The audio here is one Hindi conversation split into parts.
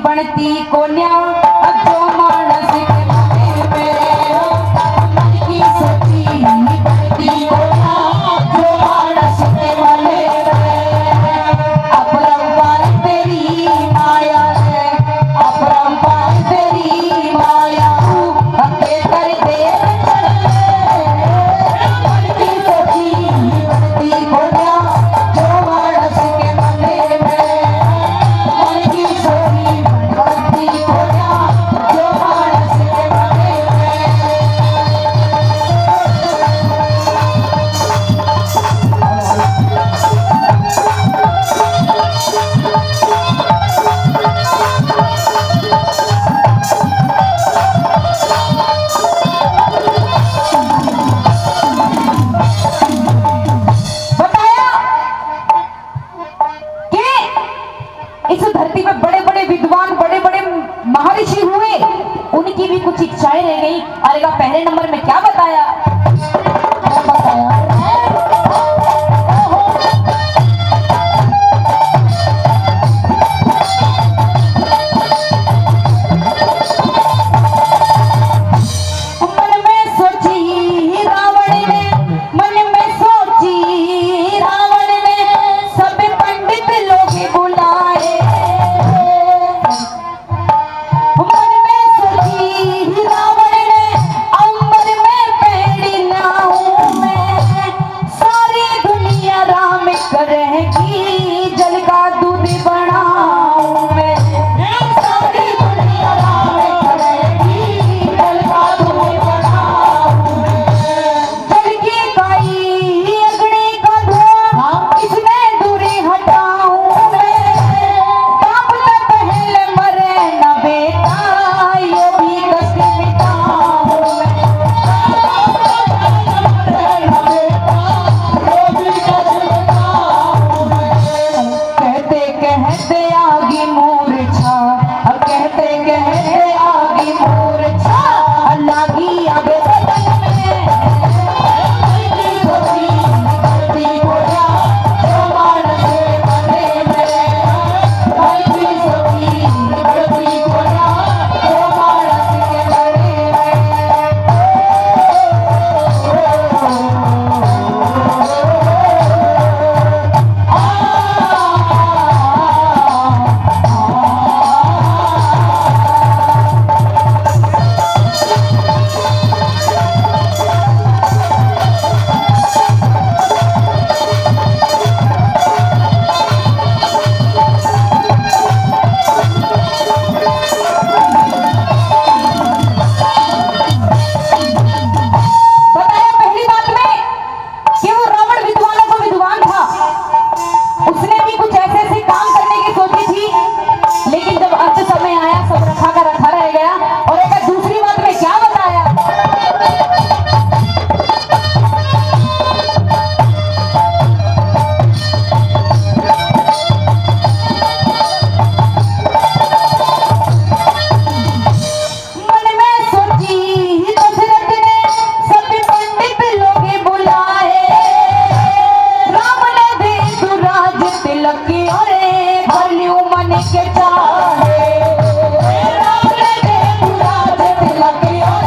बनती कोन्या जो मानस के मन में मन की सोची बनती कोन्या जो मानस के मन में अपरंपार तेरी माया है अपरंपार तेरी माया हके कर दे मन की सोची बनती कोन्या जो मानस के मन में मन की सोची बनती कोन्या जो मानस के मन में बताया कि इस धरती पे बड़े बड़े विद्वान बड़े बड़े महर्षि हुए, उनकी भी कुछ इच्छाएं रह गई। अरे का पहले नंबर में क्या बताया? क्या बताया? मन में सोची रावण ने मन में सोची रावण ने सब पंडित लोग बुलाए मन में सोची रावण ने अंबर में पैड़ी लाऊं मैं सारी दुनिया राम करेगी जल का दूध बनाऊं मैं सारी दुनिया राम करेगी जल का दूध बनाऊं जल की गाई अग्नि का धुआं किसने दूरी हटाऊं मैं कांपते पहले मरे न बेटा ये भी कष्ट मिटाऊं मैं न बेटा ये भी कष्ट मिटाऊं मैं कहते कहते आगी मूर्छा कहते कहते आगी मूर्छा लागी आगे बदन में मन की सोची बनती कोन्या जो मानस के मन में मन की सोची बनती कोन्या जो मानस के मन बताया पहली बात में कि वो रावण विद्वानों का विद्वान था, उसने भी कुछ ऐसे ऐसे काम करने की सोची थी, लेकिन जब अंत समय आया सब रखा का रखा रह गया। और एक दूसरी बात में क्या बताया? मन में सोची दशरथ ने सब पंडित लोग बुलाए राम ने दे दुराज तिलक और भल्यू मन के चाहे राम ने दे दुराज तिलक और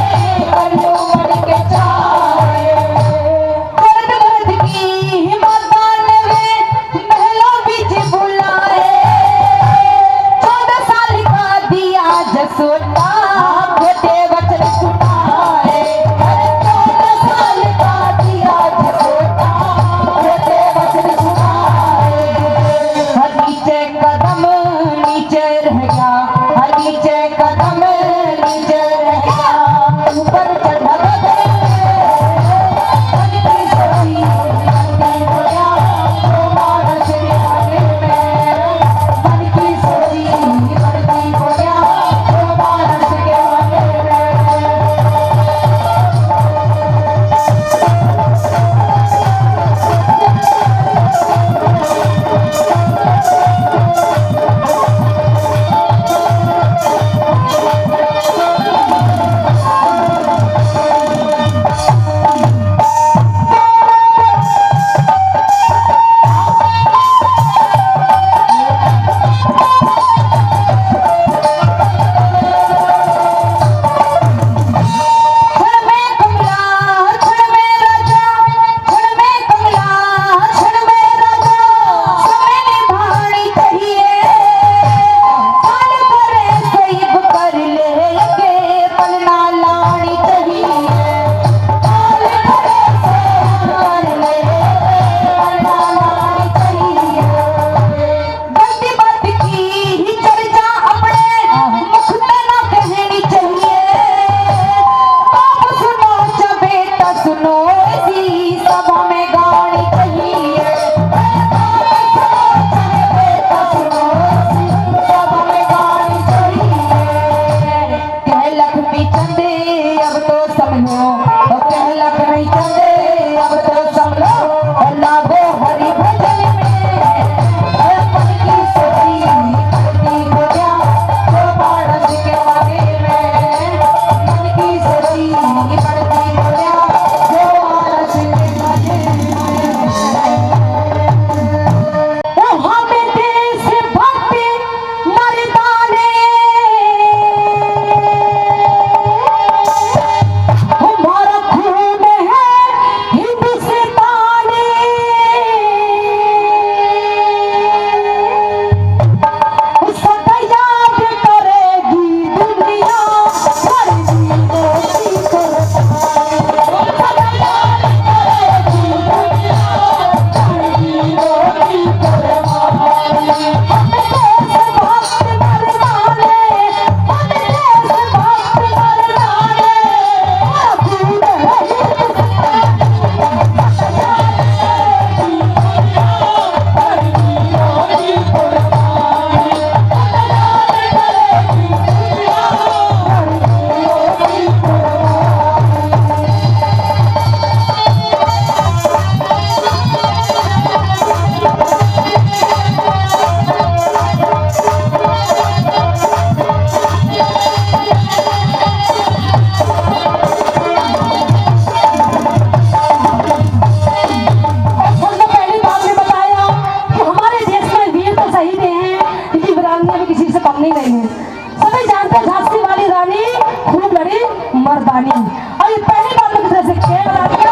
भल्यू मन के चाहे भरत भरत की माता ने वे महलों बीच बुलाए 14 साल का दिया जसोटा बेटे वचन सुनाए 14 साल का दिया जसोटा बेटे वचन सुनाए हर नीचे कदम नीचे रह गया हर नीचे कदम नीचे रह गया ऊपर चढ़ा गए मन की सोची बनती कोन्या जो मानस के मन में मन की सोची बनती कोन्या जो मानस के मन में सभी जानते हैं झांसी वाली रानी खूब लड़ी मर्दानी। और ये पहली बात तो किसी से क्या बता दिया।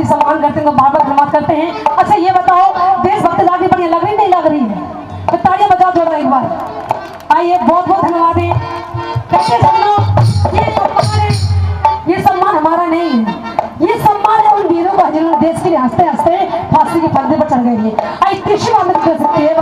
सम्मान करते हैं, बार बार धन्यवाद करते हैं। अच्छा ये बताओ, देशभक्ति लागी बढ़िया लग रही नहीं लग रही है? तो तालियां बजाओ थोड़ा एक बार। आइए, बहुत बहुत धन्यवाद है। कैसे सब लोग, ये सम्मान हमारा नहीं है, ये सम्मान है उन वीरों का जिन्होंने देश के लिए हंसते हंसते फांसी के फंदे पर चढ़ गए हैं। आई कृषि में कर सकती है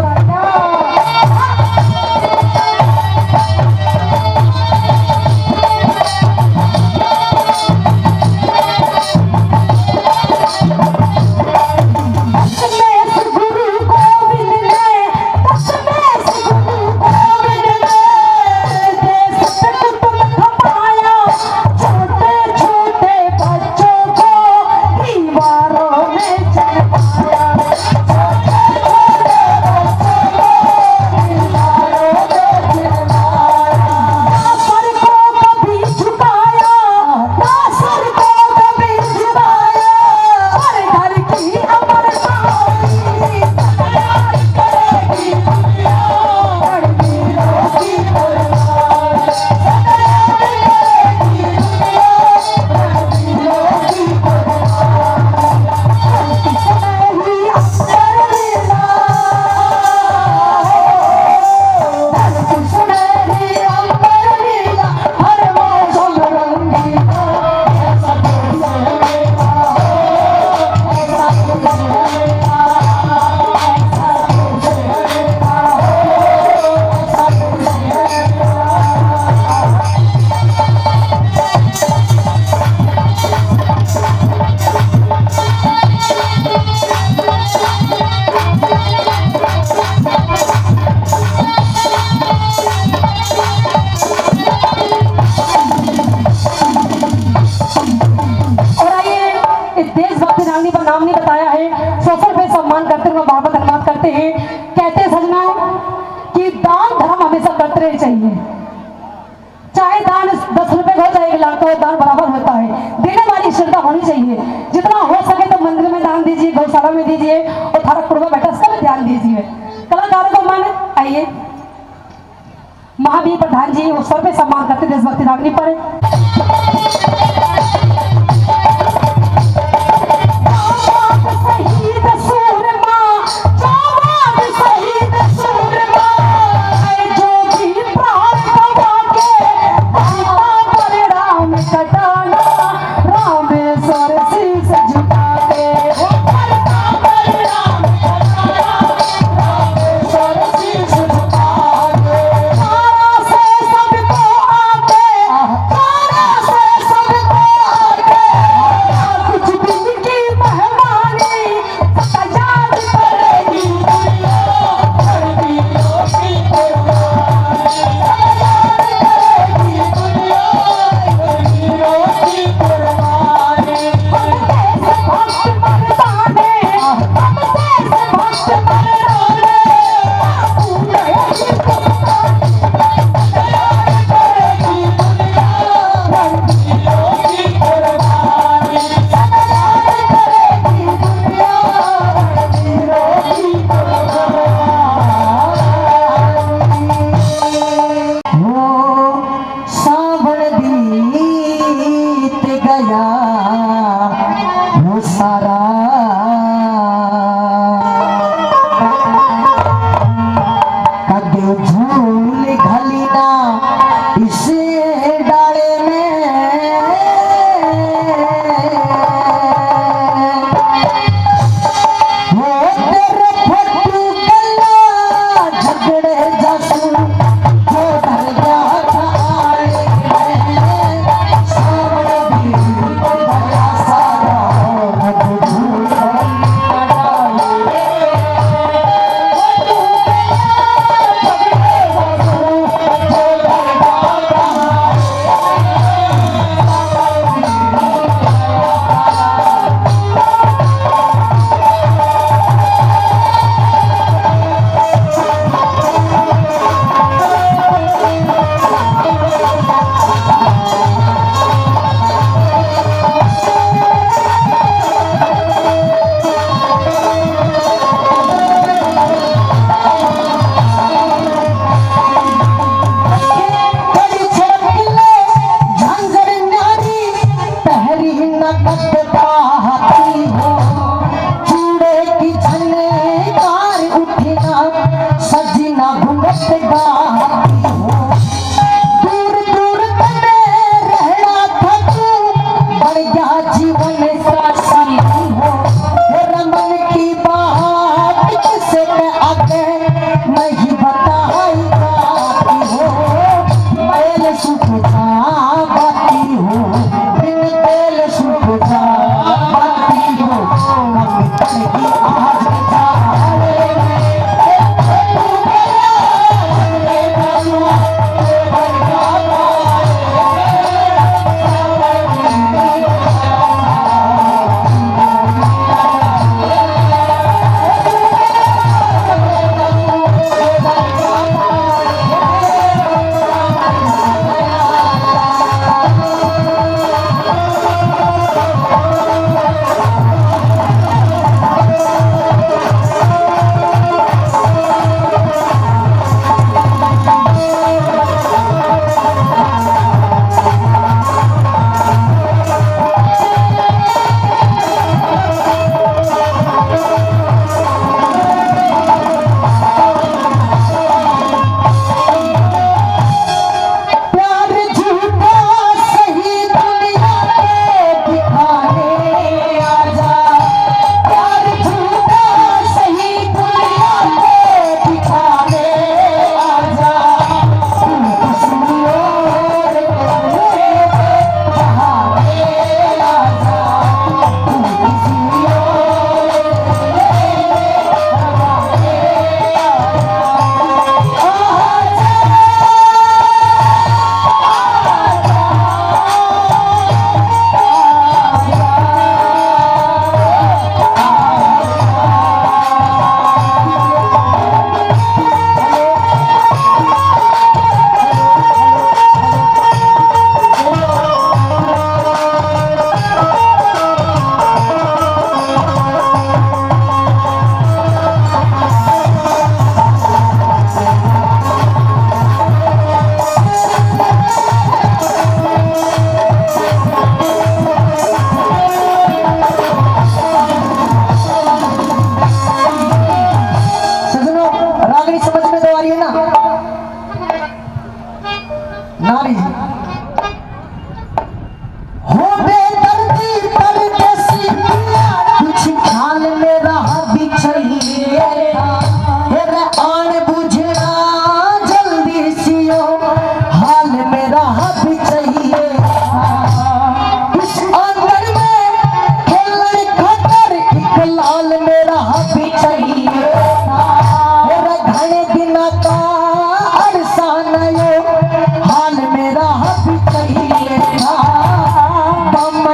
दान 10 रुपए का हो चाहे 1 लाख का हो, दान बराबर होता है। देने वाली श्रद्धा होनी चाहिए। जितना हो सके तो मंदिर में दान दीजिए, गौशाला में दीजिए और थारा कुर्बा बैठा उसका भी ध्यान दीजिए। कलाकारों को मान आइए महावीर प्रधान जी उस सर पे सम्मान करते देशभक्ति रागनी पर।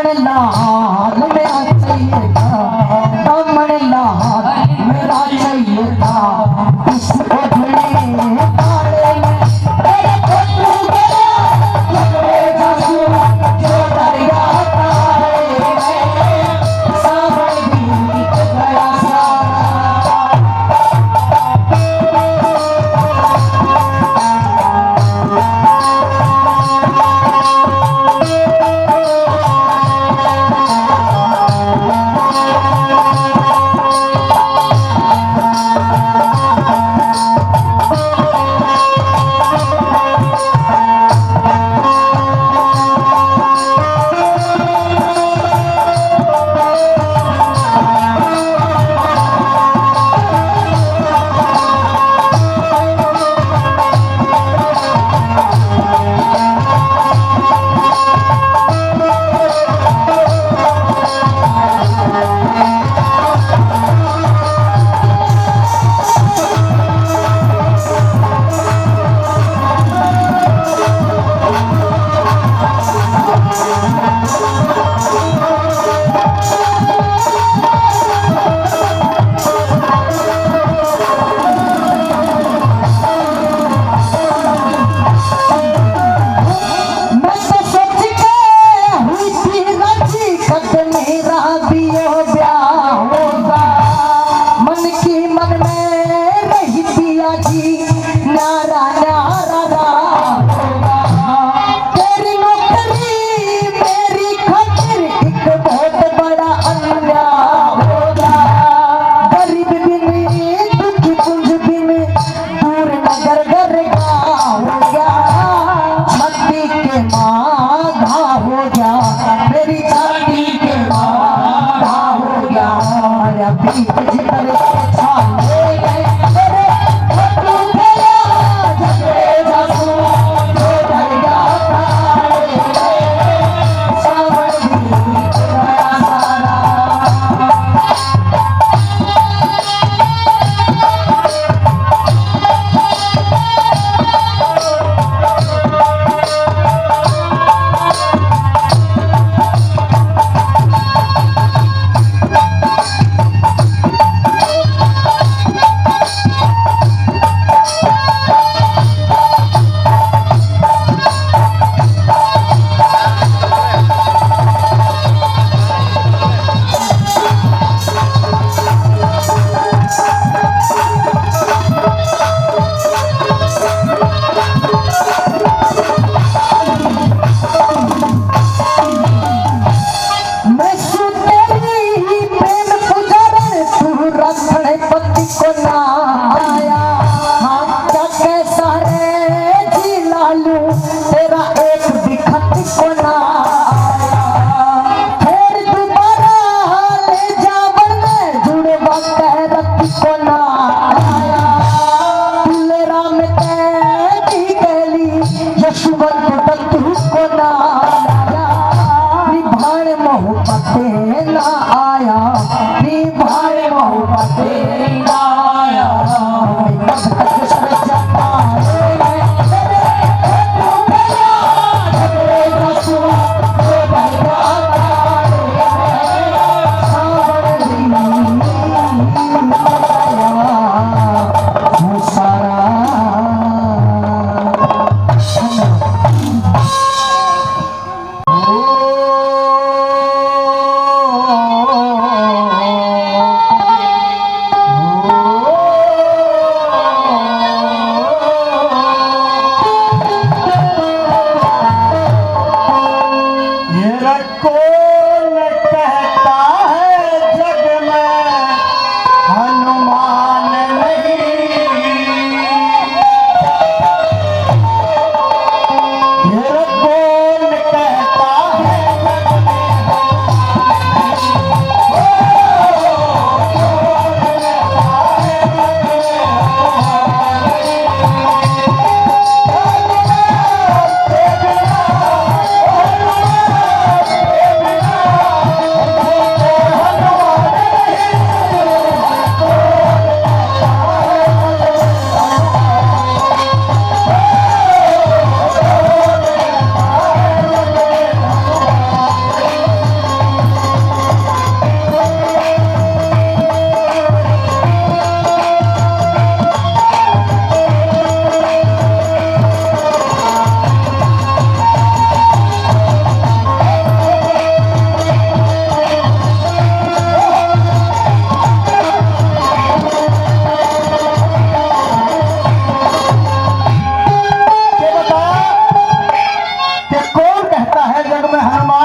रमण लाल मेरा चाहिए था, रमण लाल मेरा चाहिए था, इस ओढ़ने काले में तेरे फोटो गया, झगड़े जासू जो दरिया तारे में, सावन बीत गया सारा।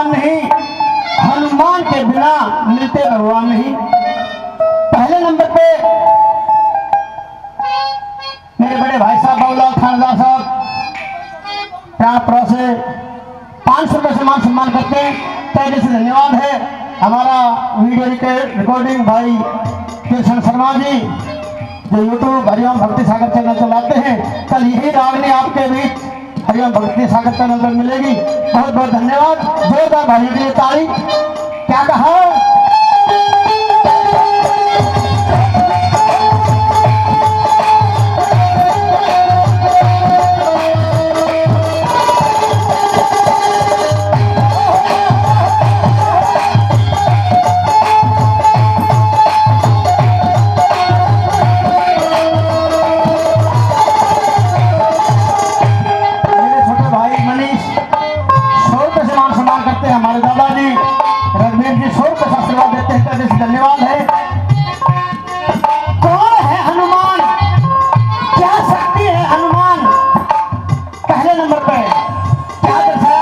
भगवान नहीं, हनुमान के बिना मिलते भगवान नहीं। पहले नंबर पे मेरे बड़े भाई साहब बाबूलाल थानेदार साहब प्राण प्रो से 500 रुपये से मान सम्मान करते हैं, तय दिल से धन्यवाद है। हमारा वीडियो रिकॉर्डिंग भाई कृष्ण शर्मा जी जो यूट्यूब हरिओम भक्ति सागर चैनल चलाते हैं, कल यही रागनी आपके बीच हरिओम भक्ति सागर चैनल पर मिलेगी। बहुत बहुत धन्यवाद, जोरदार भाई के लिए ताली। क्या कहा? हमारे दादाजी रघुवीर जी 100 रुपये का आशीर्वाद देते हैं, तहे से धन्यवाद है। कौन है हनुमान? क्या शक्ति है हनुमान? पहले नंबर पे क्या दर्शाया?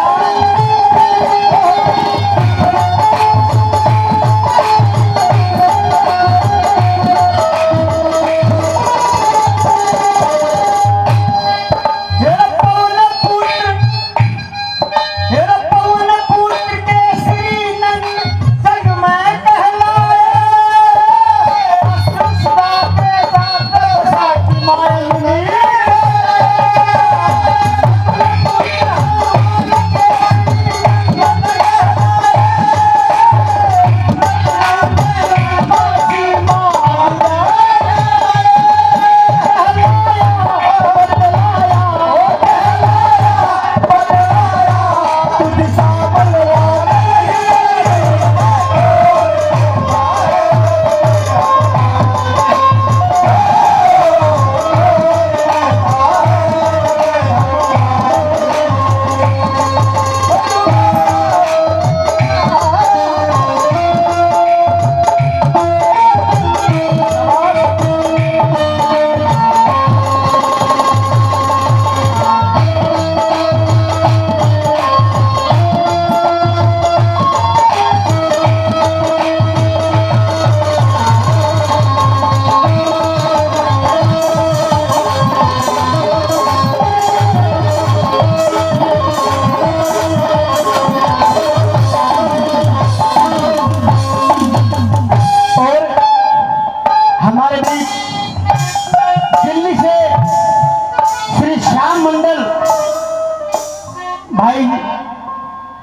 भाई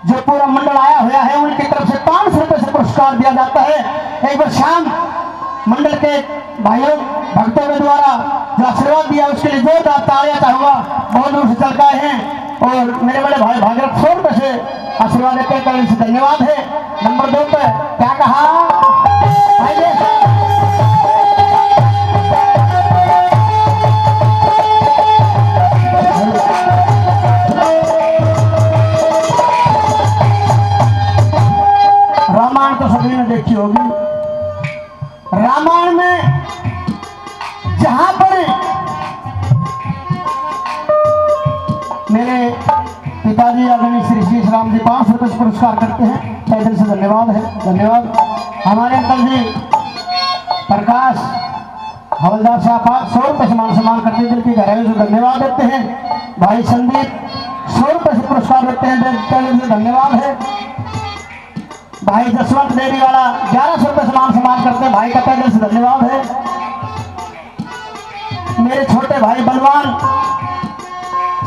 जो पूरा मंडल आया हुआ है उनकी तरफ से 500 रुपये से पुरस्कार दिया जाता है। एक बार शाम मंडल के भाइयों भक्तों के द्वारा जो आशीर्वाद दिया उसके लिए जोरदार तालियां चाहूंगा। बहुत दूर से चल गए हैं और मेरे बड़े भाई भागीरथ 100 रुपये से आशीर्वाद देते हैं, से धन्यवाद है। नंबर 2 पे क्या कहा भाई? रामायण तो सभी ने देखी होगी। रामायण में जहां पर मेरे पिताजी आदरणीय श्री श्री राम जी 500 रुपये से पुरस्कार करते हैं, तहे दिल से धन्यवाद है। धन्यवाद। हमारे अंकल जी प्रकाश हवलदार साहब 100 रुपये से मान सम्मान करते हैं, दिल की गहराइयों से धन्यवाद देते हैं। भाई संदीप 100 रुपये से पुरस्कार देते हैं, तहे दिल से धन्यवाद है। भाई जसवंत देवी वाला 1100 रुपये से मान सम्मान करते हैं, भाई का तहे दिल से धन्यवाद है। मेरे छोटे भाई बलवान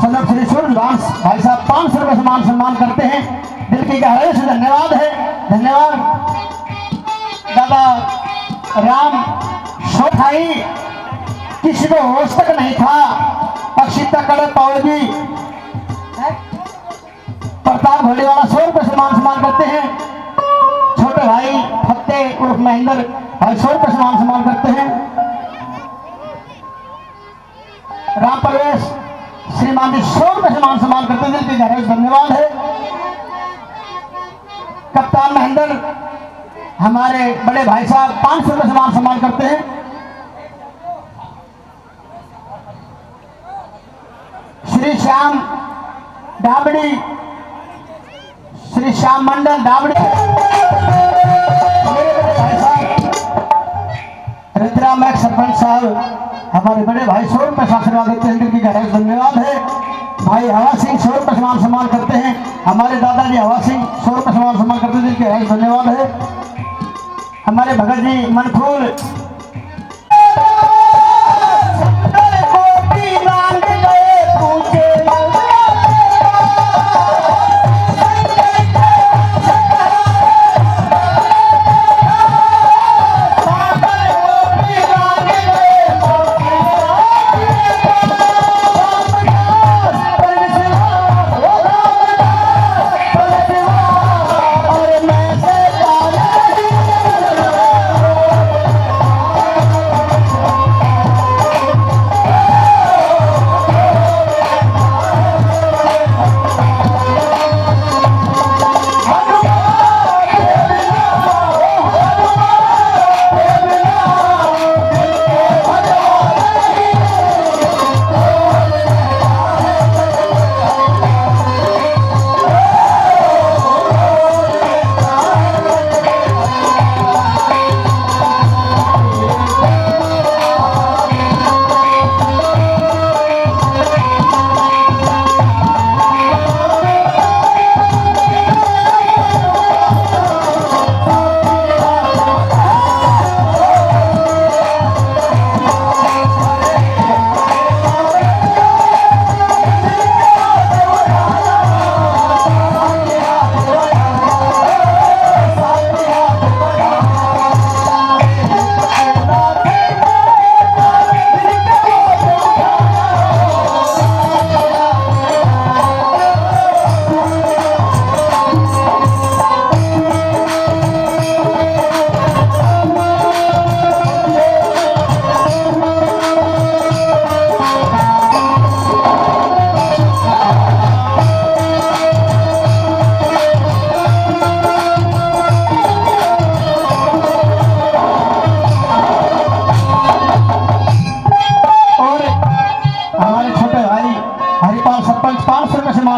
सनक श्री सूर्यवंश भाई साहब 500 रुपये से मान सम्मान करते हैं, दिल की गहराई से धन्यवाद है। धन्यवाद। दादा राम सोठाई किसी को होश तक नहीं था, पक्षी तकड़े पाओगी प्रताप घोड़े वाला 100 रुपये से मान सम्मान करते हैं। छोटे भाई फतेह उर्फ महेंद्र भाई 100 रुपये से मान सम्मान करते हैं। राम प्रवेश श्रीमान जी 100 रुपये से मान सम्मान करते हैं, दिल की गहराई से धन्यवाद है। कप्तान महेंद्र हमारे बड़े भाई साहब 500 रुपये से मान सम्मान करते हैं। श्री श्याम डाबड़ी श्री श्याम मंडल डाबड़ी, मेरे बड़े भाई साहब रुद्राम एक सरपंच साहब हमारे बड़े भाई 100 रुपये से आशीर्वाद देते हैं, जिनकी गहराई से धन्यवाद है। भाई हवा सिंह 100 रुपये समान सम्मान करते हैं, हमारे दादाजी हवा सिंह 100 रुपये समान सम्मान करते हैं, जिनकी गहराई से धन्यवाद है। हमारे भगत जी मनफूल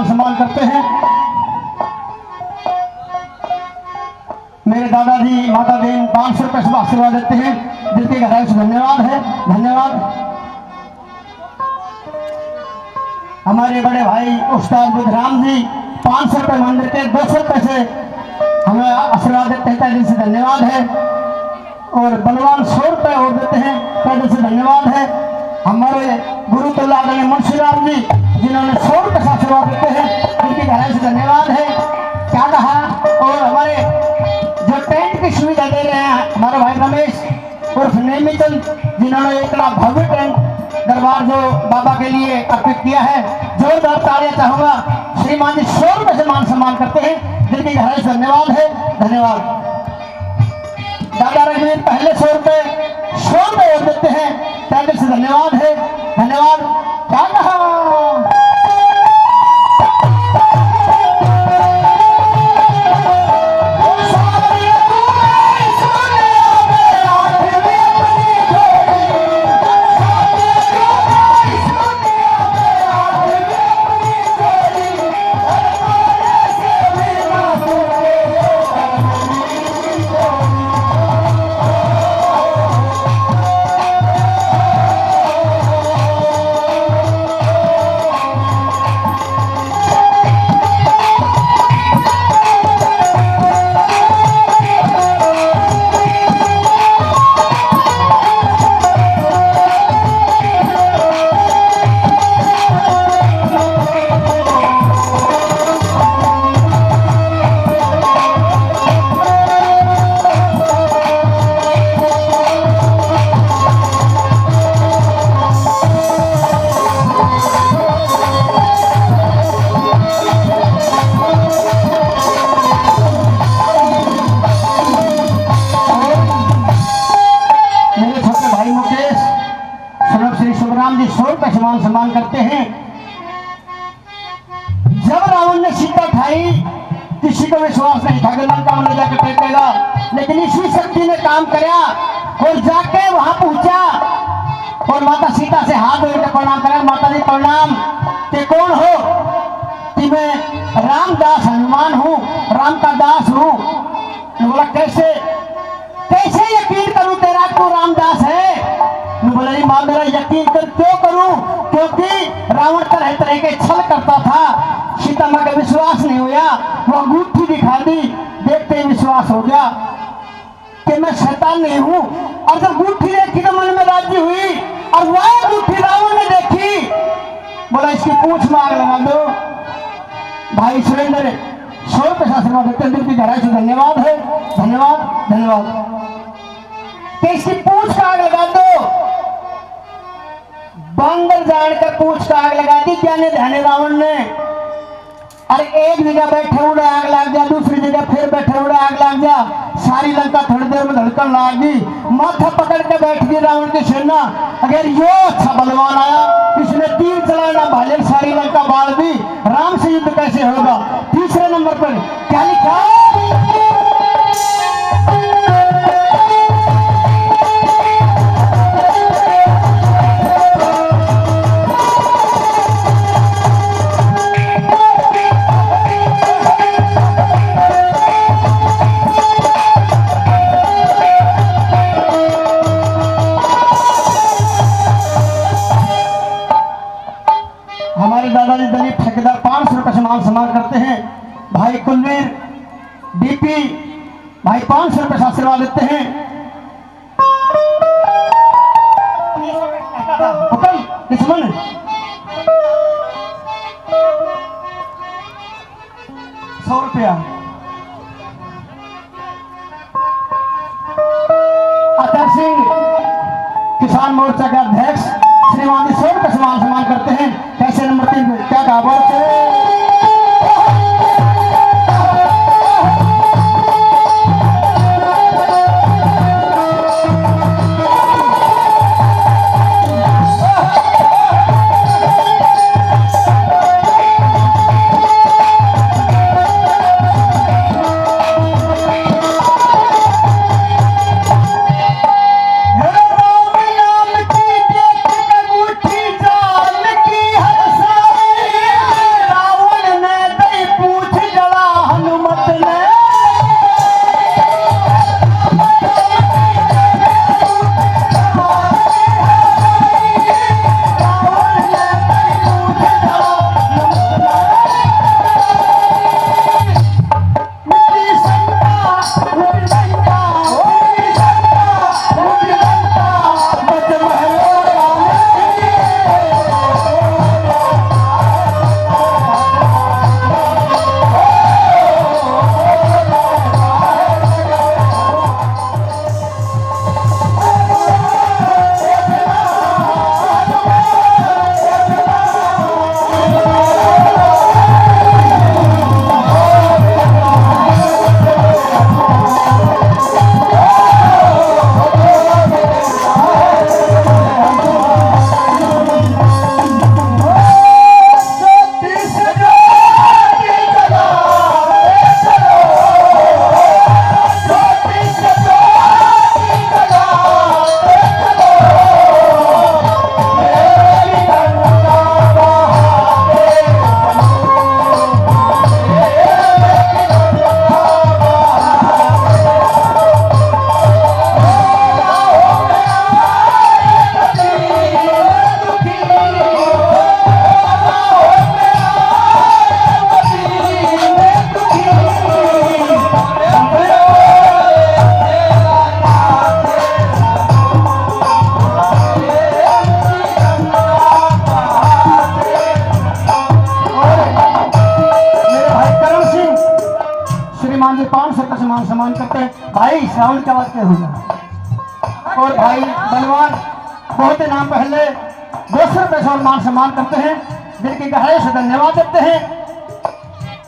सम्मान करते हैं। मेरे दादाजी माता देन 500 रुपये से आशीर्वाद देते हैं, जिनके गहराई से धन्यवाद है, धन्यवाद। हमारे बड़े भाई उस्ताद बुद्धराम जी 500 रुपये मंदिर के 200 रुपये से हमें आशीर्वाद देते हैं, जिनसे धन्यवाद है। और बलवान 100 रुपये और देते हैं, जिनसे धन्यवाद है। हमारे गुरु तुल्ला मुंशी राम जी जिन्होंने 100 रुपये से आशीर्वाद देते हैं, उनकी गहराई से धन्यवाद है। क्या कहा। और हमारे जो टेंट की सुविधा दे रहे हैं हमारे भाई रमेश उर्फ नेमीचंद, जिन्होंने इतना भव्य टेंट दरबार जो बाबा के लिए अर्पित किया है, जोरदार तालियां चाहूंगा। श्रीमान जी 100 रुपये से मान सम्मान करते हैं, जिनकी गहराई से धन्यवाद है, धन्यवाद। दादा रघुवीर पहले 100 रुपये और देते हैं, तहे से धन्यवाद है, धन्यवाद। क्या कहा। सम्मान करते हैं। जब रावण ने सीता खाई, किसी को विश्वास नहीं था कि लंका में ले जाकर टेकेगा, लेकिन ईश्वरी शक्ति ने काम किया और जाके वहां पहुंचा और माता सीता से हाथ जोड़ के प्रणाम करा। माता जी प्रणाम, के कौन हो, कि मैं रामदास हनुमान हूँ, राम का दास हूँ। बोला कैसे कैसे यकीन करूं तेरा तू रामदास है। बोला जी माँ मेरा यकीन कर क्यों करूं, क्योंकि रावण तरह तरह के छल करता था, सीता माँ का विश्वास नहीं हुआ, वो अंगूठी दिखा दी, देखते ही विश्वास हो गया कि मैं शैतान नहीं हूं। और जब अंगूठी देखी तो मन में राजी हुई, और वह अंगूठी रावण ने देखी, बोला इसकी पूंछ में आग लगा दो। भाई सुरेंद्र 100 रुपये आशीर्वाद देते हैं, दिल की गहराई से धन्यवाद है, धन्यवाद धन्यवाद। कि इसकी पूंछ का आग लगा दो। बंदर जानकर पूंछ का आग लगा दी क्या ध्यान रावण ने। अरे एक जगह बैठे उड़े आग लग जा, दूसरी जगह फिर बैठे उड़े आग लग जा, सारी लंका थोड़ी देर में धड़कन लगी, माथा पकड़ के बैठ गई रावण की सेना। अगर यो अच्छा बलवान आया, इसने तीर चलाना भाले सारी लंका बाढ़ दी, राम से युद्ध कैसे होगा। तीसरे नंबर पर क्या लिखा, दादाजी दलीप ठेकेदार 500 रुपये से मान सम्मान करते हैं। भाई कुलवीर डीपी भाई 500 रुपये से आशीर्वाद देते हैं। किस्मन 100 रुपया। अतर सिंह किसान मोर्चा के अध्यक्ष श्रीमान जी 100 रुपये सम्मान करते हैं। कैसे नंबर 3 में क्या कहा सम्मान करते हैं। भाई श्रावण का बात क्या होगा। और भाई बलवान बहुत नाम पहले 200 रुपये से मान सम्मान करते हैं, दिल की गहराई से धन्यवाद देते हैं।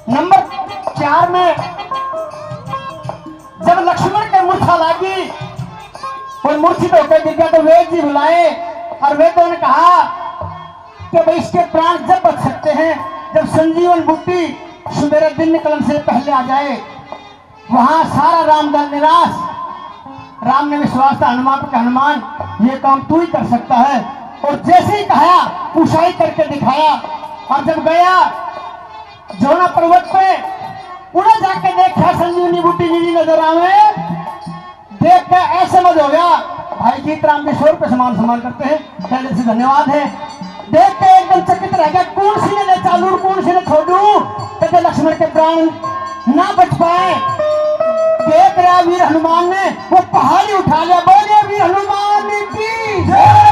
नंबर 4 में जब लक्ष्मण के मूर्छा लागी और मूर्छित होकर गिर गया तो वेद जी बुलाए और वेदों ने कहा कि भाई इसके प्राण जब बच सकते हैं जब संजीवन बूटी सवेरे दिन निकलने से पहले आ जाए। वहां सारा रामदल निराश, राम ने विश्वास था हनुमान पर, हनुमान ये काम तू ही कर सकता है। और जैसे ही कहा ऊंचाई करके दिखाया और जब गया जोना पर्वत पे उड़ा जाके देखा संजीवनी बूटी नीली नजर आवे, देख के ऐसे मज हो गया। भाई जीतराम भी 100 रुपये सम्मान करते हैं, कहने से धन्यवाद है। देख के एकदम चकित रह गया, कौन सी ने ले चालू कौन सी ने छोड़ू, कहते लक्ष्मण के प्राण ना बच पाए। देख रहा वीर हनुमान ने वो पहाड़ी उठा लिया, बोले वीर हनुमान की जय।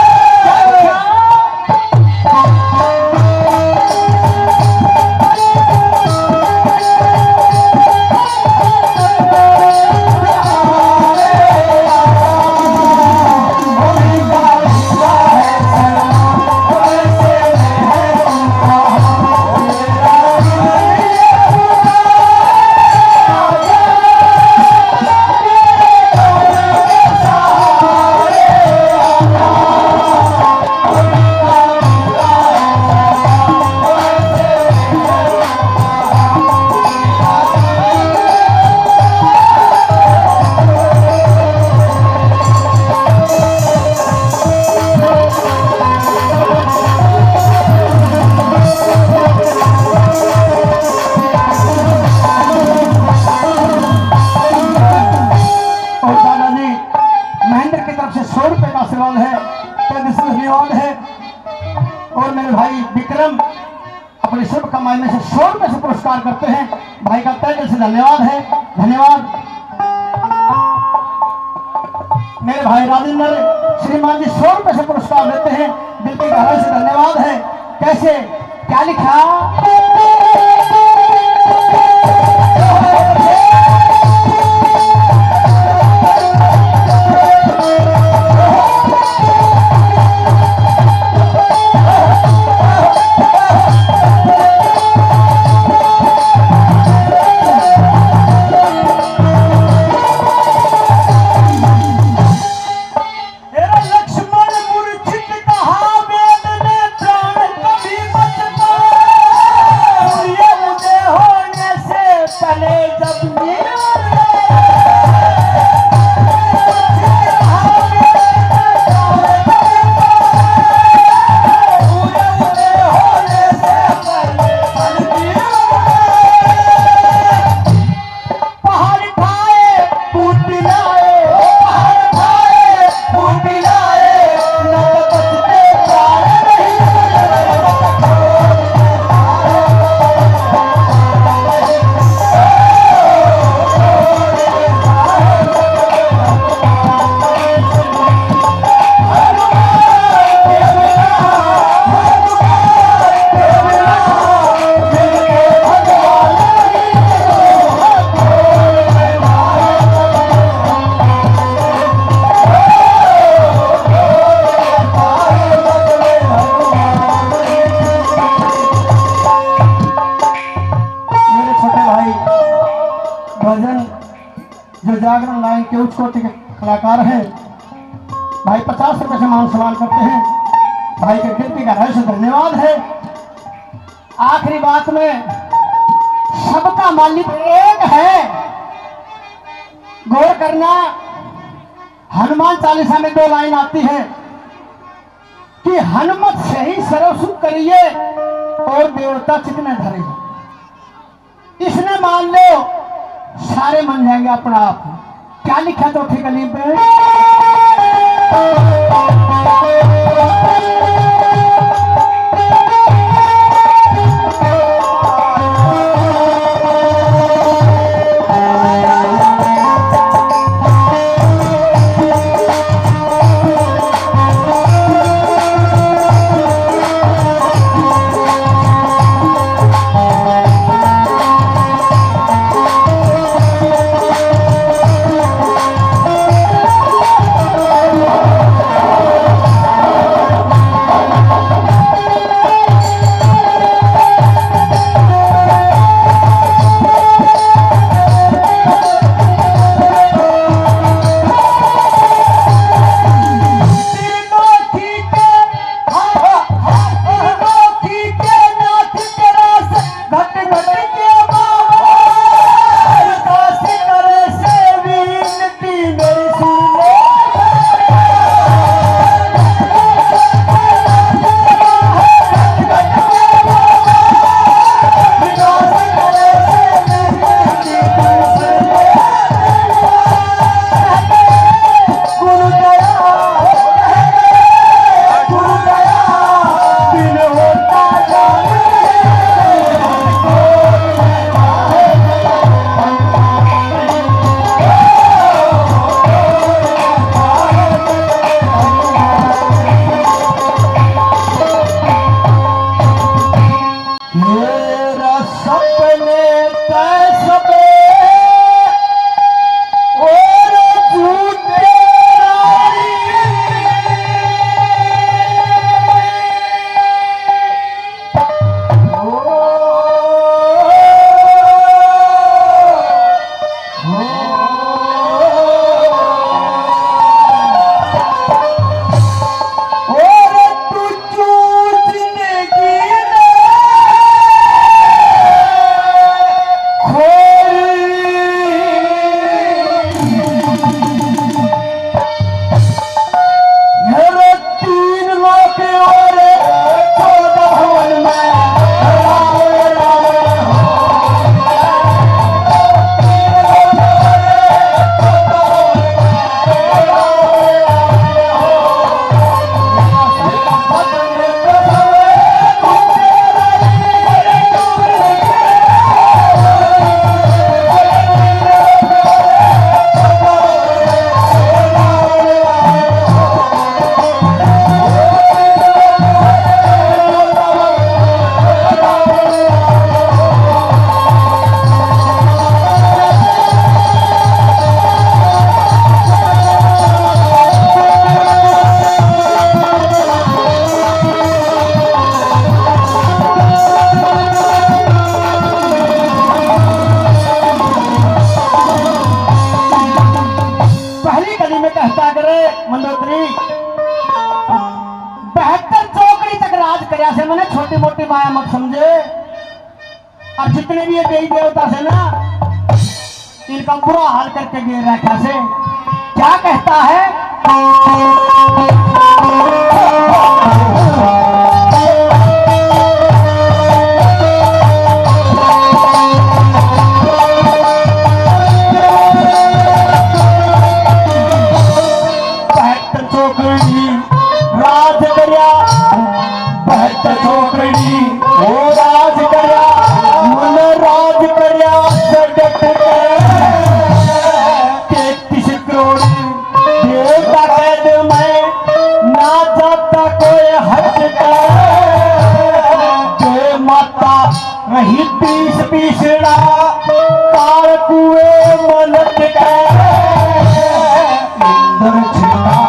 धन्यवाद है। और मेरे भाई विक्रम अपनी शुभ कमाई में से 100 रुपये से पुरस्कार करते हैं, भाई का तहे दिल से धन्यवाद है। धन्यवाद। मेरे भाई राजेंद्र श्रीमान जी 100 रुपये से पुरस्कार देते हैं, दिल की गहराई से धन्यवाद है। कैसे क्या लिखा, जागरण लाइन के उच्च कोटि के कलाकार हैं, भाई 50 रुपये से मान सम्मान करते हैं, भाई के दिल की गहराई से धन्यवाद है। आखिरी बात में सबका मालिक एक है, गौर करना। हनुमान चालीसा में 2 लाइन आती है कि हनुमत से ही सर्व सुख करिए और देवता चितने धरे। इसने मान लो सारे मन जाएंगे अपना आप। क्या लिखा चौथी गली पे, माया मत समझे। और जितने भी ये देवी देवता से ना, इनका बुरा हाल करके गिर रखा से। क्या कहता है? राज करया बहत चौकड़ी ओ राज करया मन राज करया सडक के 33 करोड़ देवता कैद में ना जाता कोई हट के माता रही 20 पीसड़ा काल कुए मलक के इंद्र छिड़ा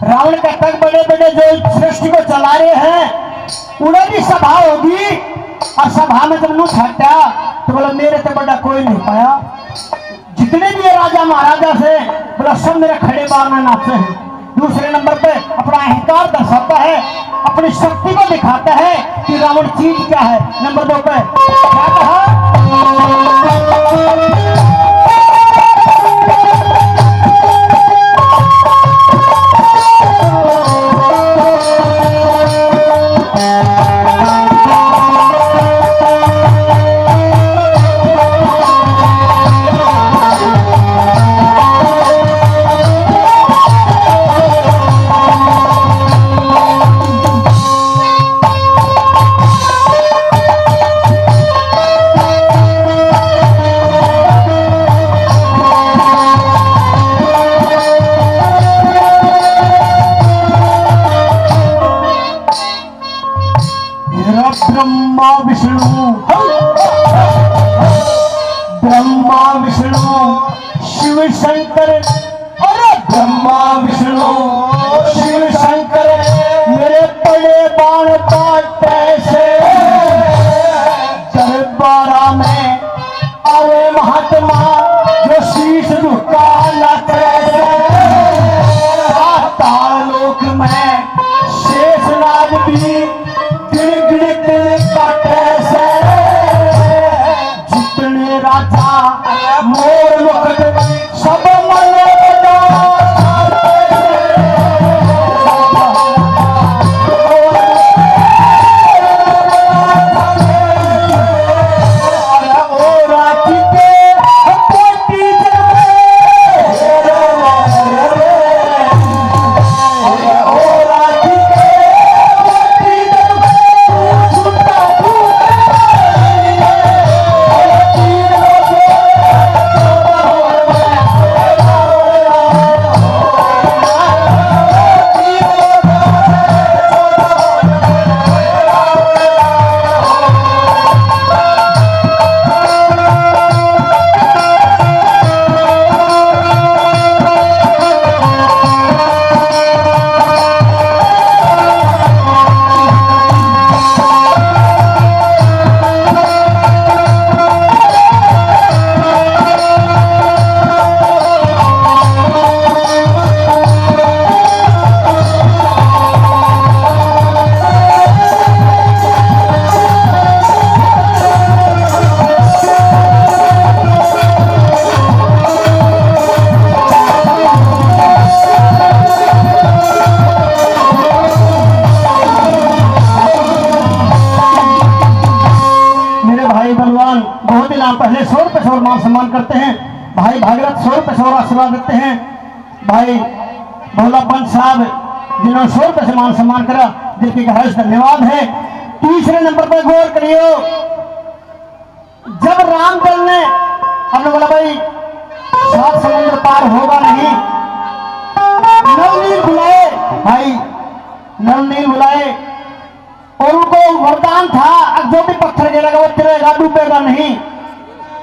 रावण का तक बड़े बड़े जो सृष्टि को चला रहे हैं उन्हें भी सभा होगी, और सभा में जब नूठ हटा तो बोला मेरे से बड़ा कोई नहीं पाया। जितने भी ये राजा महाराजा से बोला सब मेरे खड़े बार में नाचते हैं। दूसरे नंबर पे अपना अहंकार दर्शाता है, अपनी शक्ति को दिखाता है कि रावण चीज क्या है। नंबर 2 पे क्या कहा? ब्रह्मा विष्णु शिव शंकर, अरे ब्रह्मा विष्णु शिव शंकर मेरे बड़े बाण काटे से दरबारा में आवे महात्मा जो शीश झुका तालोक में शेषनाग भी जितने राजा मोर मुकुट सब मले सम्मान करते हैं। भाई भागीरथ 100 रुपये से और आशीर्वाद देते हैं। भाई भोलापन साहब जिन्होंने 100 रुपये से मान सम्मान करा, जिनकी गहराई से धन्यवाद है। तीसरे नंबर पर गौर करियो, जब रामदल ने हमने बोला भाई 7 समुद्र पार होगा नहीं, नवनील बुलाए, भाई नवनील बुलाए और उनको वरदान था अब जो भी पत्थर गिरेगा वो तिरेगा, डूबेगा नहीं,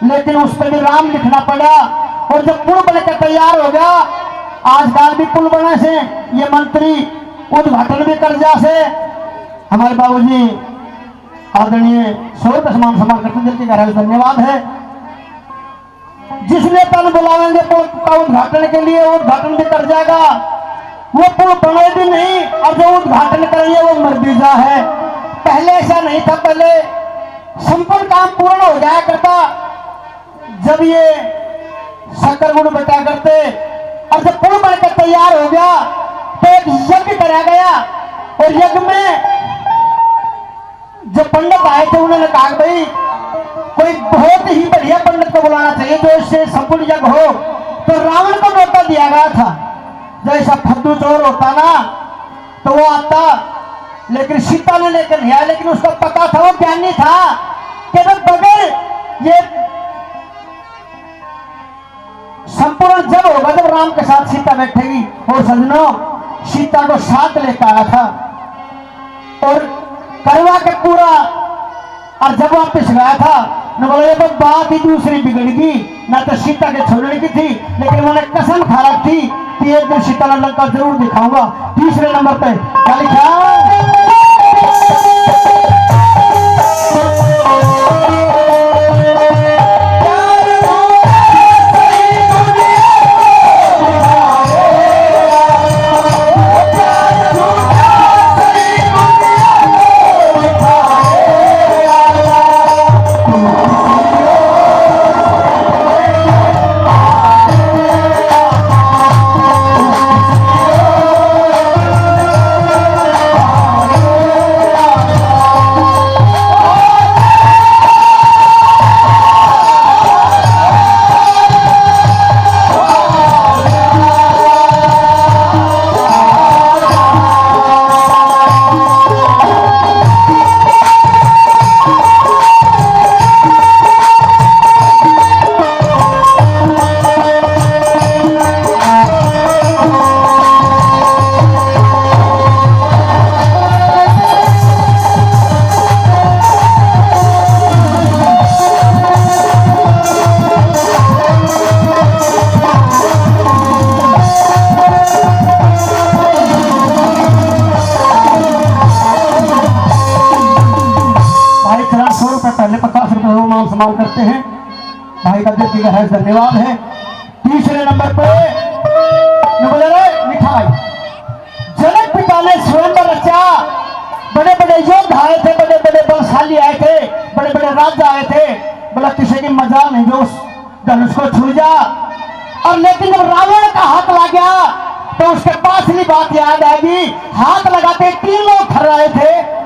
लेकिन उस पर भी राम लिखना पड़ा। और जब पुल बनकर तैयार हो गया, आजकल भी पुल बने से ये मंत्री उद्घाटन भी कर जा से हमारे बाबूजी आदरणीय 100 रुपये सम्मान करते, दिल की गहराई से धन्यवाद है। जिसने तन बुलावेंगे पुल का उद्घाटन के लिए उद्घाटन भी कर जाएगा, वो पुल बने भी नहीं और जो उद्घाटन करेंगे वो मरबीजा है। पहले ऐसा नहीं था, पहले संपूर्ण काम पूर्ण हो जाया करता जब ये शक्कर गुड़ बटा करते, और जब पुल बनकर तैयार हो गया तो एक यज्ञ कराया गया। और यज्ञ में जो पंडित आए थे उन्होंने कहा भाई कोई बहुत ही बढ़िया पंडित को बुलाना चाहिए जो इससे संपूर्ण यज्ञ हो। तो रावण को न्योता दिया गया था, जैसा फद्दू चोर होता ना तो वो आता, लेकिन सीता ने लेकर नहीं आया। लेकिन उसको पता था, वो ज्ञानी था कि बगैर ये संपूर्ण जब होगा जब राम के साथ सीता बैठेगी। और सजनों सीता को साथ लेकर आया था और करवा के पूरा, और जब वापिस गया था न बोले तो बात ही दूसरी बिगड़ गई, ना तो सीता के छोड़ने की थी, लेकिन उन्होंने कसम खा रखी थी कि एक दिन सीता लंका जरूर दिखाऊंगा। तीसरे नंबर पे क्या लिखा, पहले 50 रुपए मान सम्मान करते हैं। भाई का दिल की गहराई से धन्यवाद है। तीसरे नंबर पे मिठाई जनक पिता ने स्वयं रचा। बड़े बड़े योद्धा आए थे, बड़े बड़े बलशाली आए थे, बड़े बड़े राजा आए थे, बोला किसी की मजा नहीं जो उस धनुष को छू जा। और लेकिन जब रावण का हाथ लग गया तो उसके पास ही बात याद आएगी, हाथ लगाते 3 लोग खड़ रहे थे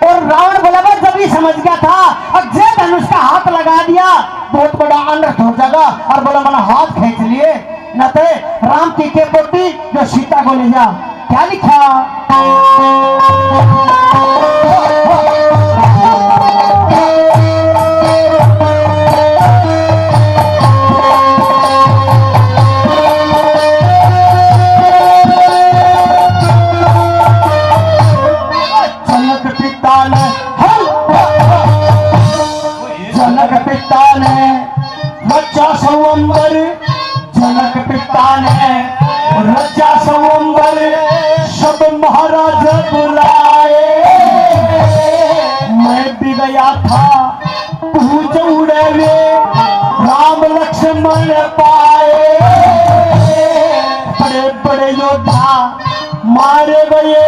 और रावण बोला बस जब ही समझ गया था, अब जे धनुष का हाथ लगा दिया बहुत बड़ा अनर्थ हो जाएगा। और बोला मैंने हाथ खींच लिए न थे राम की के पोती जो सीता को ले जा। क्या लिखा, संवंबर जनक पिता ने रचा संवंबर सब महाराज बुलाए। मैं भी गया था पूछ उड़े में राम लक्ष्मण पाए। बड़े बड़े योद्धा मारे गए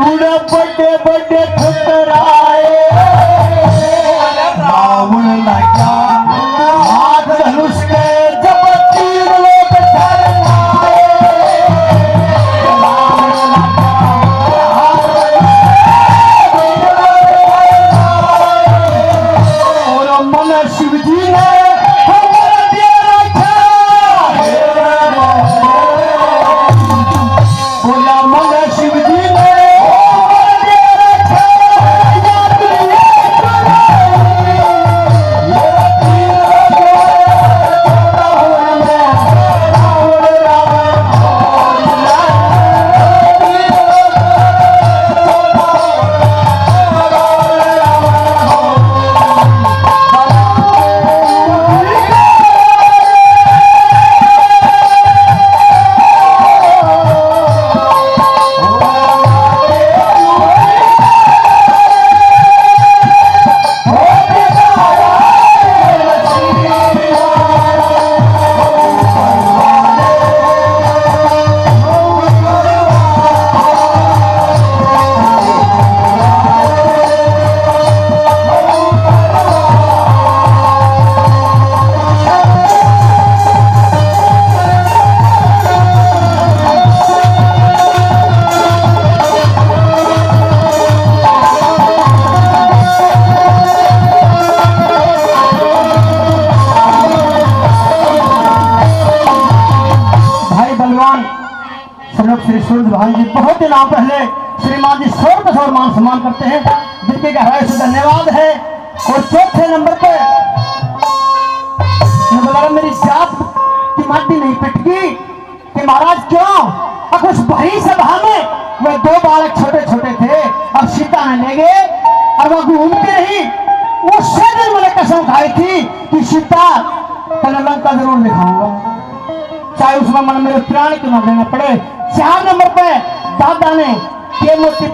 उड़े बड़े बड़े ठुकराए। रावण लगा हाथ धनुष के जब 3 लोग ठहराए। और मन शिव जी ने श्री सूरज भाई जी बहुत ही नाम पहले श्रीमान जी 100 रुपये और मान सम्मान करते हैं, जिनके गहराई से धन्यवाद है। और चौथे नंबर पे बोला मेरी जात की माटी नहीं पिटगी कि महाराज क्यों, और उस भरी सभा में वे 2 बालक छोटे छोटे थे और सीता ने ले गए और वह घूमते रही। उससे दिन मैंने कसम खाई थी कि सीता कल लंका जरूर दिखाऊंगा, चाहे उसमें मन मेरे प्राण क्यों ना देना पड़े। 4 नंबर पे दादा ने के मूर्ति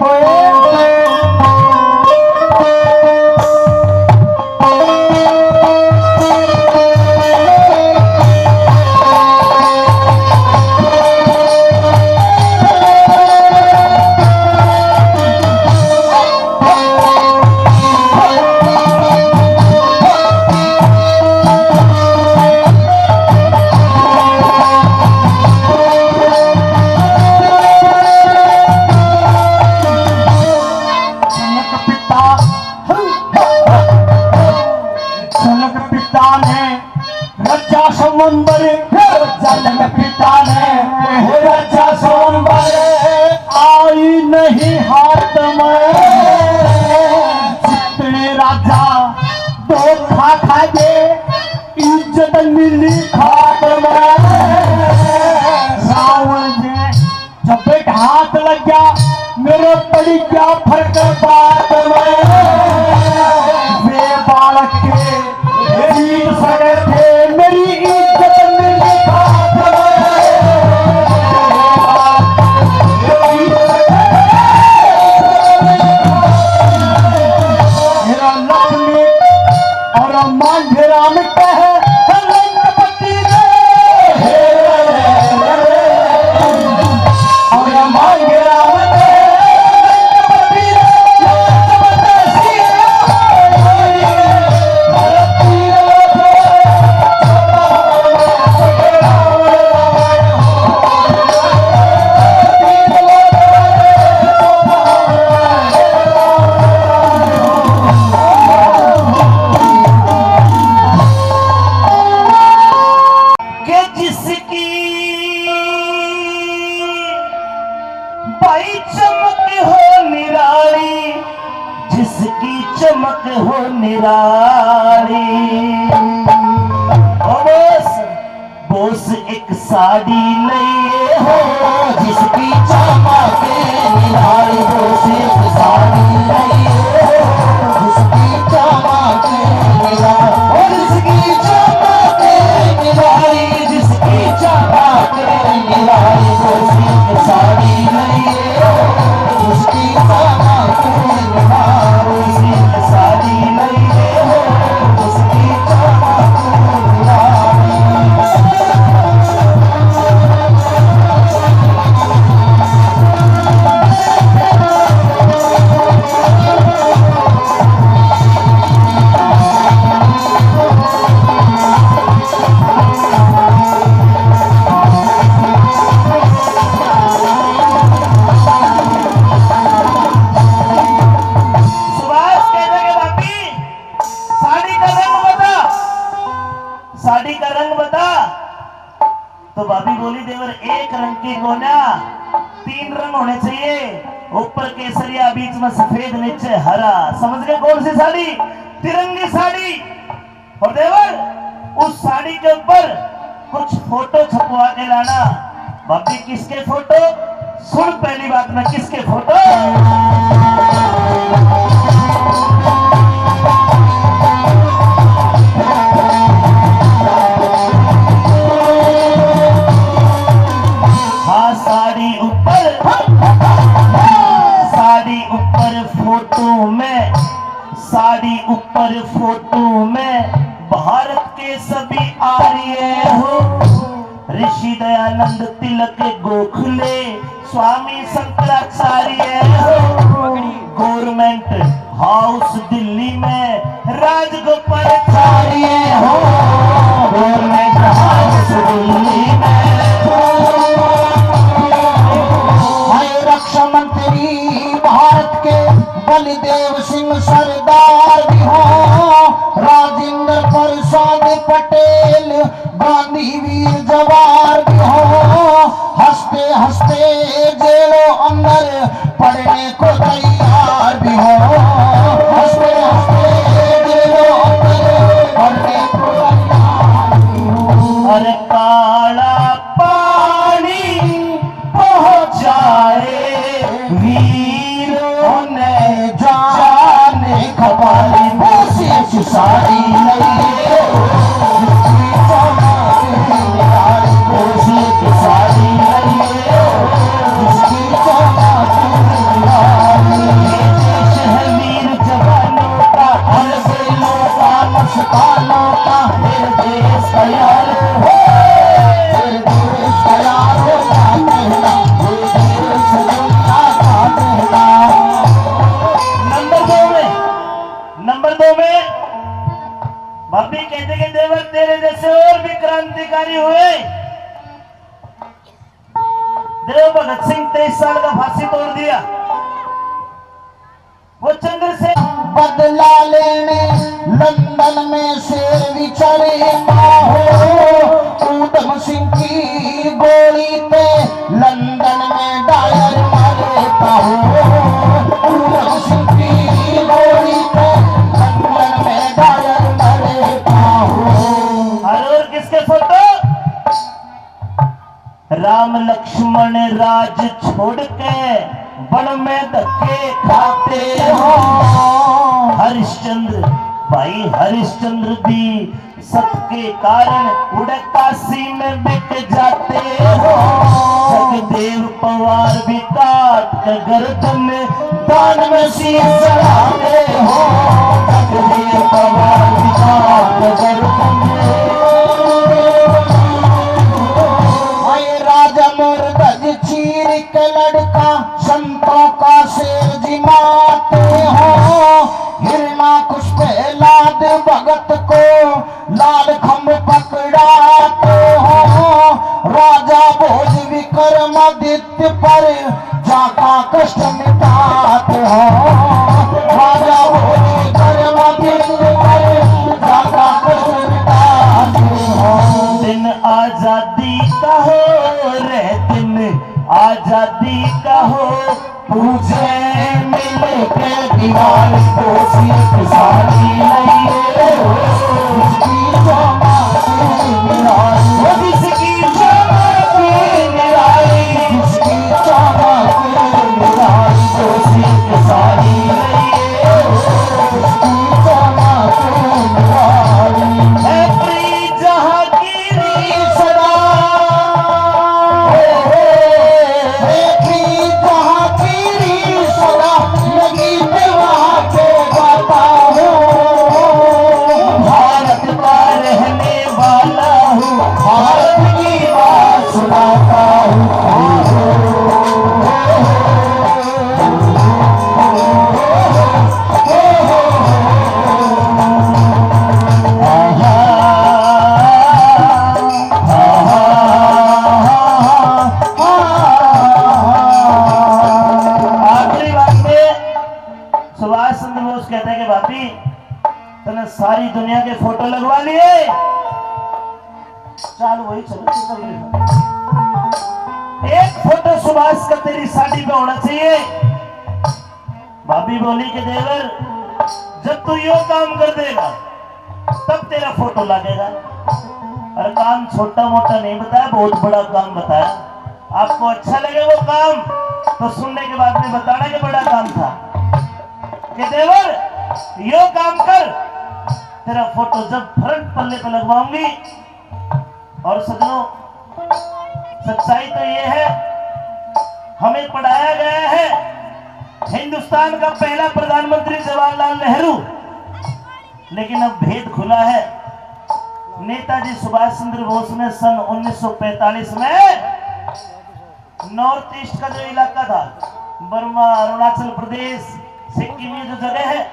सोमवार जनक पिता ने रचा सोमवार आई नहीं हाथ में चित्रे राजा धोखा खा गए इज्जत मिली खाट में। रावण जी जब एक हाथ लग गया मेरे पड़ी क्या फर्क बात में। वे बालक के जीत सके थे मेरी इज्जत मिली खाट मेरा लक्ष्मी और मांझेरा में कहे लंकपति और मांझेरा चमक हो निराली। बोस एक साड़ी लिए हो जिसकी चमक निराली। बोस एक साड़ी लिए हो जिसकी चमक निराली। और जिसकी चमक निराली जिसकी चमक निराली। बोस एक साड़ी लिए हो जिसकी चमक निराली। साड़ी नहीं हो उसकी चमक निराली। साड़ी का रंग बता। तो भाभी बोली देवर एक रंग की गोना 3 रंग होने चाहिए, ऊपर केसरिया बीच में सफेद नीचे हरा। समझ गए कौन सी साड़ी? तिरंगी साड़ी। और देवर उस साड़ी के ऊपर कुछ फोटो छपवा के लाना। भाभी किसके फोटो? सुन पहली बात में किसके फोटो? साड़ी ऊपर फोटो में भारत के सभी आर्य हो। ऋषि दयानंद तिलक गोखले स्वामी शंकराचार्य हो। गवर्नमेंट हाउस दिल्ली में राजगोपालाचार्य हो। गवर्नमेंट हाउस दिल्ली में रक्षा मंत्री भारत के बलदेव सिंह सरदार भी हो। राजेंद्र प्रसाद पटेल गांधी वीर जवार भी हो। हंसते हंसते पढ़ने को तैयार भी हो, हंसते हंसते दिलों पर पढ़ने को तैयार भी हो। अरे काला पानी पहुंचाए वीरों ने जाने खपाली बोसी साड़ी लइए, नंबर 2 में भाभी कहते कि देवर तेरे जैसे और भी क्रांतिकारी हुए। देव भगत सिंह 23 साल का फांसी तोड़ दिया। वो चंद्र से बदला लेने लंदन में शेर विचरे हो, ऊधम सिंह की गोली पे लंदन में डायर मारे पाओ, ऊधम सिंह की गोली पे लंदन में डायर मारे पाओ। और किसके फोटो? राम लक्ष्मण राज छोड़ के बन में धक्के खाते हो, हरिश्चंद्र भाई हरिश्चंद्र भी सबके कारण उड़े काशी में बिक जाते हो, जगदेव पवार भी काट कर गर्दन दान में शीश चढ़ाते हो, जगदेव पवार भी काट कर गर्दन राजा मुर्दज चीर के लड़का संतों का शेर जिमाते हो, हिरणाकुश पे लाद भगत को लाल खंभ पकड़ाते हो, राजा भोज विक्रमादित्य पर जाका कष्ट मिटाते हो, राजा भोज विक्रमादित्य पर जाका कष्ट मिटाते हो। दिन आजादी का हो रे दिन आजादी का हो, पूजे मिल के दीवार को सिर्फ सारी लइए, जिसकी क्षमा की निराई, जिसकी क्षमा की निराई, जिसकी क्षमा की निराई को सिर्फ सारी लइए, जिसकी क्षमा की निराई है प्री जहांगीरी सदा, सारी दुनिया के फोटो लगवा लिए, चल वही चलो एक फोटो सुभाष का तेरी साड़ी पे होना चाहिए। भाभी बोली कि देवर जब तू यो काम कर देगा तब तेरा फोटो लगेगा। और काम छोटा मोटा नहीं बताया, बहुत बड़ा काम बताया। आपको अच्छा लगे वो काम तो सुनने के बाद में बताना कि बड़ा काम था कि देवर यो काम कर, तेरा फोटो जब फ्रंट पल्ले पे लगवाऊंगी। और सजनों सच्चाई तो ये है, हमें पढ़ाया गया है हिंदुस्तान का पहला प्रधानमंत्री जवाहरलाल नेहरू, लेकिन अब भेद खुला है। नेताजी सुभाष चंद्र बोस ने सन 1945 में नॉर्थ ईस्ट का जो इलाका था, बर्मा, अरुणाचल प्रदेश, सिक्किम, ये जो जगह है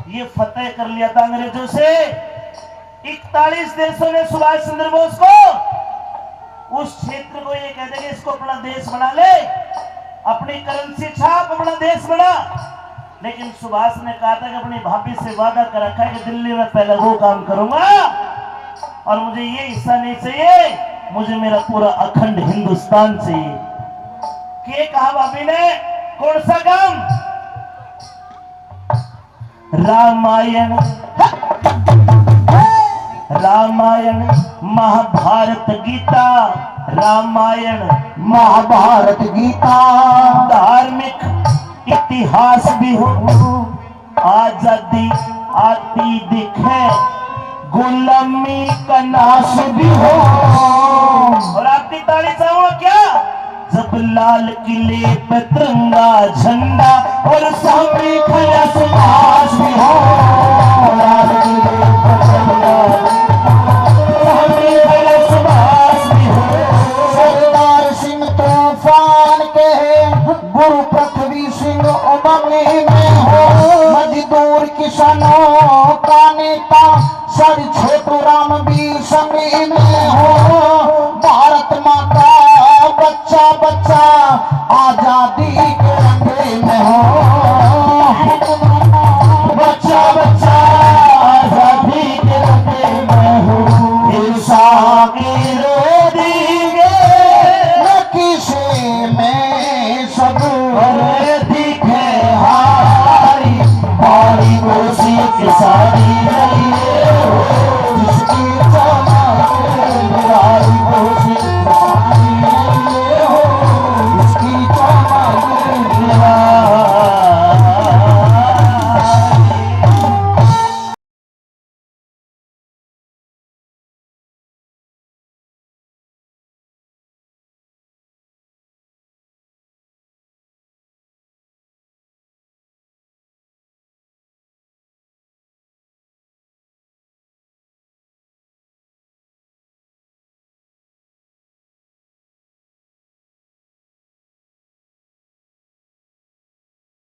ये फतेह कर लिया था अंग्रेजों से। 41 देशों ने सुभाष चंद्र बोस को उस क्षेत्र को ये कहते कि इसको अपना देश बना ले, अपनी करेंसी छाप अपना देश बना। लेकिन सुभाष ने कहा था कि अपनी भाभी से वादा कर रखा है कि दिल्ली में पहले वो काम करूंगा और मुझे ये हिस्सा नहीं चाहिए, मुझे मेरा पूरा अखंड हिंदुस्तान चाहिए। क्या कहा भाभी ने? कौन सा काम? रामायण, रामायण महाभारत गीता, रामायण महाभारत गीता, धार्मिक इतिहास भी हो, आजादी आती दिखे, गुलामी का नाश भी हो। और आपकी ताली चाहो क्या? जब लाल किले पे तिरंगा झंडा और सामने खड़ा सुभाष भी हो, लाल किले